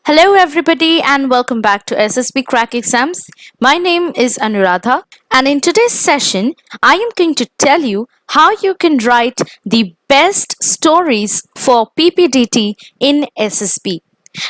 Hello, everybody, and welcome back to SSB Crack Exams. My name is Anuradha, and in today's session, I am going to tell you how you can write the best stories for PPDT in SSB.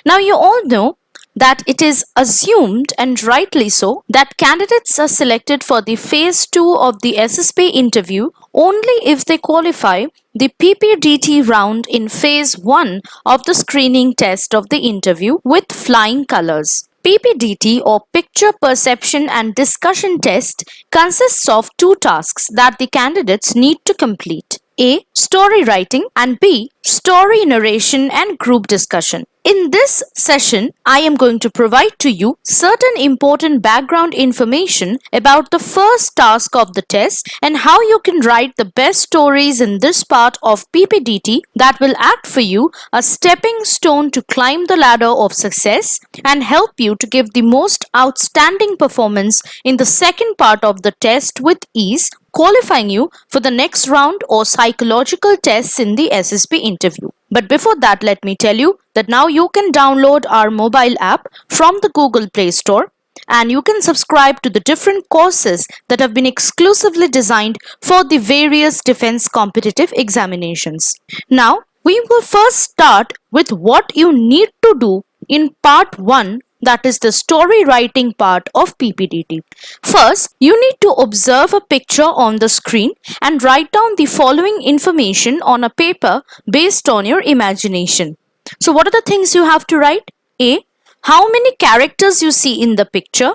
Now, you all know that it is assumed, and rightly so, that candidates are selected for the phase 2 of the SSB interview only if they qualify the PPDT round in phase 1 of the screening test of the interview with flying colors. PPDT or Picture Perception and Discussion Test consists of two tasks that the candidates need to complete. A. Story writing, and B. Story narration and group discussion. In this session, I am going to provide to you certain important background information about the first task of the test and how you can write the best stories in this part of PPDT that will act for you a stepping stone to climb the ladder of success and help you to give the most outstanding performance in the second part of the test with ease, qualifying you for the next round or psychological tests in the SSB interview. But before that, let me tell you that now you can download our mobile app from the Google Play Store and you can subscribe to the different courses that have been exclusively designed for the various defense competitive examinations. Now, we will first start with what you need to do in part 1, that is the story writing part of PPDT. First, you need to observe a picture on the screen and write down the following information on a paper based on your imagination. So what are the things you have to write? A. How many characters you see in the picture?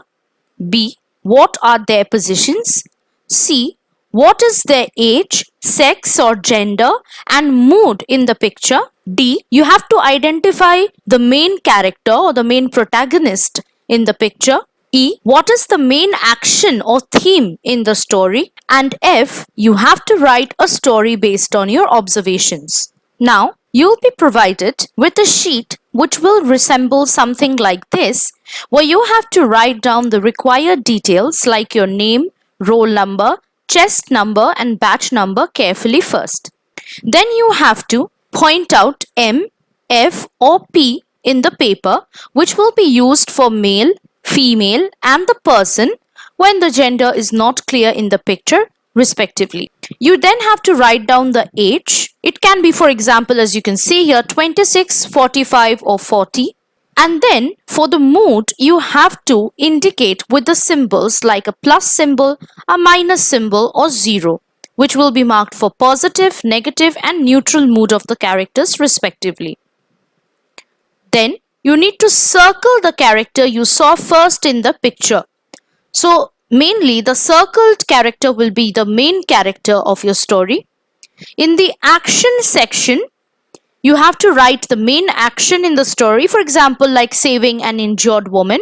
B. What are their positions? C. What is their age, sex or gender and mood in the picture? D. You have to identify the main character or the main protagonist in the picture. E. What is the main action or theme in the story? And F. You have to write a story based on your observations. Now, you'll be provided with a sheet which will resemble something like this, where you have to write down the required details like your name, roll number, chest number and batch number carefully first. Then you have to point out M, F or P in the paper which will be used for male, female and the person when the gender is not clear in the picture respectively. You then have to write down the age. It can be, for example, as you can see here, 26, 45 or 40. And then for the mood, you have to indicate with the symbols like a plus symbol, a minus symbol or 0, which will be marked for positive, negative and neutral mood of the characters respectively. Then you need to circle the character you saw first in the picture. So mainly the circled character will be the main character of your story. In the action section, you have to write the main action in the story, for example, like saving an injured woman.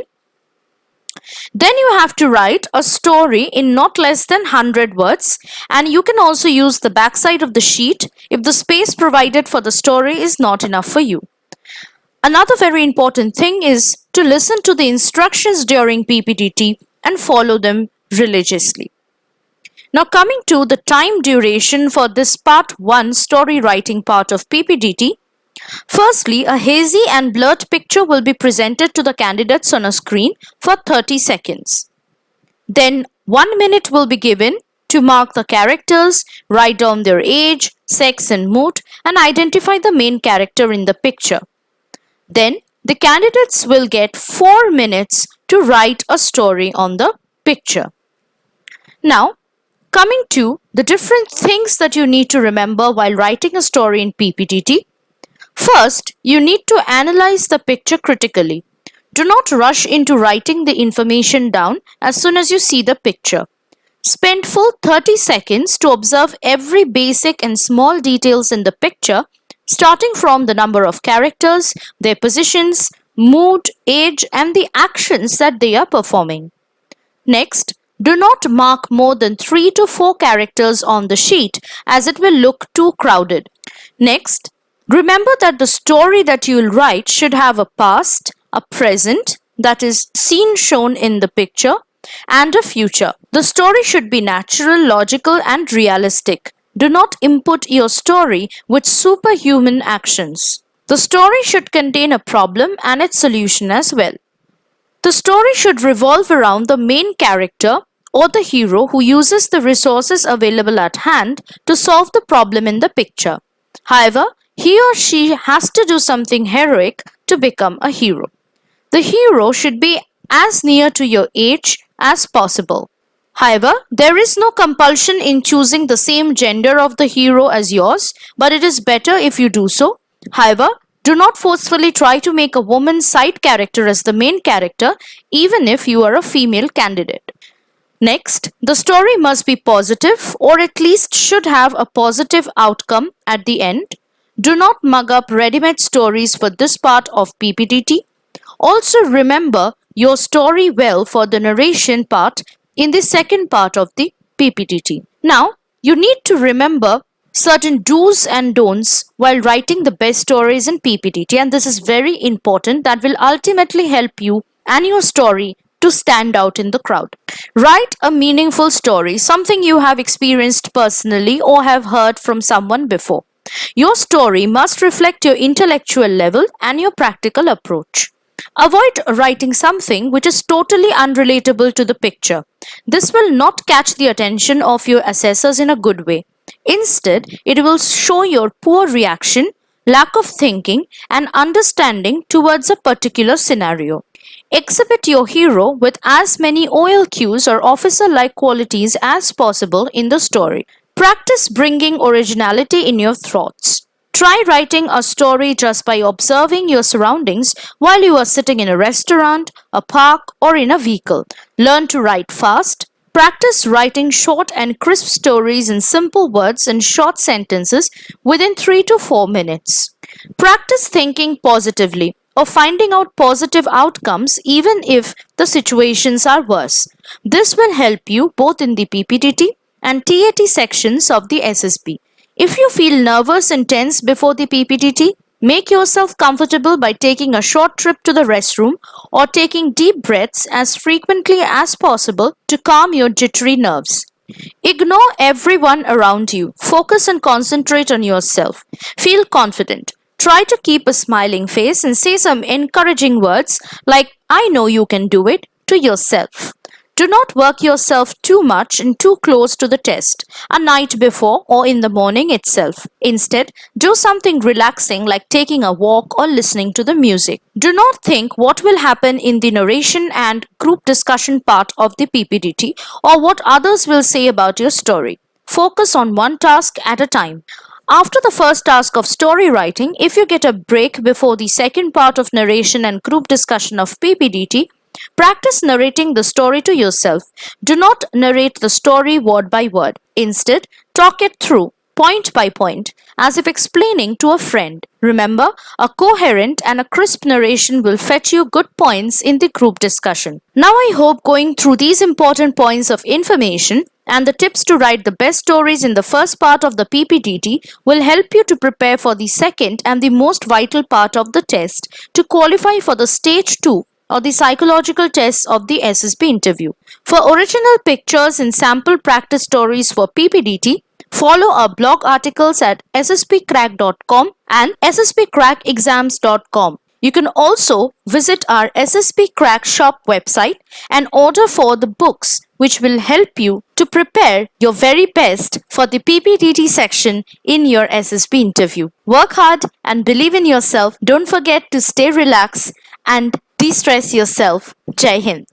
Then you have to write a story in not less than 100 words, and you can also use the backside of the sheet if the space provided for the story is not enough for you. Another very important thing is to listen to the instructions during PPDT and follow them religiously. Now coming to the time duration for this part 1 story writing part of PPDT. Firstly, a hazy and blurred picture will be presented to the candidates on a screen for 30 seconds. Then 1 minute will be given to mark the characters, write down their age, sex and mood and identify the main character in the picture. Then the candidates will get 4 minutes to write a story on the picture. Now, coming to the different things that you need to remember while writing a story in PPDT. First, you need to analyze the picture critically. Do not rush into writing the information down as soon as you see the picture. Spend full 30 seconds to observe every basic and small details in the picture, starting from the number of characters, their positions, mood, age and the actions that they are performing. Next, do not mark more than 3 to 4 characters on the sheet as it will look too crowded. Next, remember that the story that you will write should have a past, a present, that is scene shown in the picture, and a future. The story should be natural, logical and realistic. Do not input your story with superhuman actions. The story should contain a problem and its solution as well. The story should revolve around the main character or the hero who uses the resources available at hand to solve the problem in the picture. However, he or she has to do something heroic to become a hero. The hero should be as near to your age as possible. However, there is no compulsion in choosing the same gender of the hero as yours, but it is better if you do so. However, do not forcefully try to make a woman's side character as the main character, even if you are a female candidate. Next, the story must be positive or at least should have a positive outcome at the end. Do not mug up ready-made stories for this part of PPDT. Also remember your story well for the narration part in the second part of the PPDT. Now, you need to remember certain do's and don'ts while writing the best stories in PPDT, and this is very important. That will ultimately help you and your story to stand out in the crowd. Write a meaningful story, something you have experienced personally or have heard from someone before. Your story must reflect your intellectual level and your practical approach. Avoid writing something which is totally unrelatable to the picture. This will not catch the attention of your assessors in a good way. Instead, it will show your poor reaction, lack of thinking, and understanding towards a particular scenario. Exhibit your hero with as many OLQs or officer like qualities as possible in the story. Practice bringing originality in your thoughts. Try writing a story just by observing your surroundings while you are sitting in a restaurant, a park, or in a vehicle. Learn to write fast. Practice writing short and crisp stories in simple words and short sentences within 3 to 4 minutes. Practice thinking positively or finding out positive outcomes even if the situations are worse. This will help you both in the PPDT and TAT sections of the SSB. If you feel nervous and tense before the PPDT, make yourself comfortable by taking a short trip to the restroom or taking deep breaths as frequently as possible to calm your jittery nerves. Ignore everyone around you. Focus and concentrate on yourself. Feel confident. Try to keep a smiling face and say some encouraging words like, "I know you can do it," to yourself. Do not work yourself too much and too close to the test, a night before or in the morning itself. Instead, do something relaxing like taking a walk or listening to the music. Do not think what will happen in the narration and group discussion part of the PPDT or what others will say about your story. Focus on one task at a time. After the first task of story writing, if you get a break before the second part of narration and group discussion of PPDT, practice narrating the story to yourself. Do not narrate the story word by word. Instead, talk it through, point by point, as if explaining to a friend. Remember, a coherent and a crisp narration will fetch you good points in the group discussion. Now I hope going through these important points of information and the tips to write the best stories in the first part of the PPDT will help you to prepare for the second and the most vital part of the test to qualify for the stage 2 or the psychological tests of the SSB interview. For original pictures and sample practice stories for PPDT, follow our blog articles at ssbcrack.com and ssbcrackexams.com. You can also visit our SSB Crack shop website and order for the books which will help you to prepare your very best for the PPDT section in your SSB interview. Work hard and believe in yourself. Don't forget to stay relaxed and de-stress yourself. Jai Hind.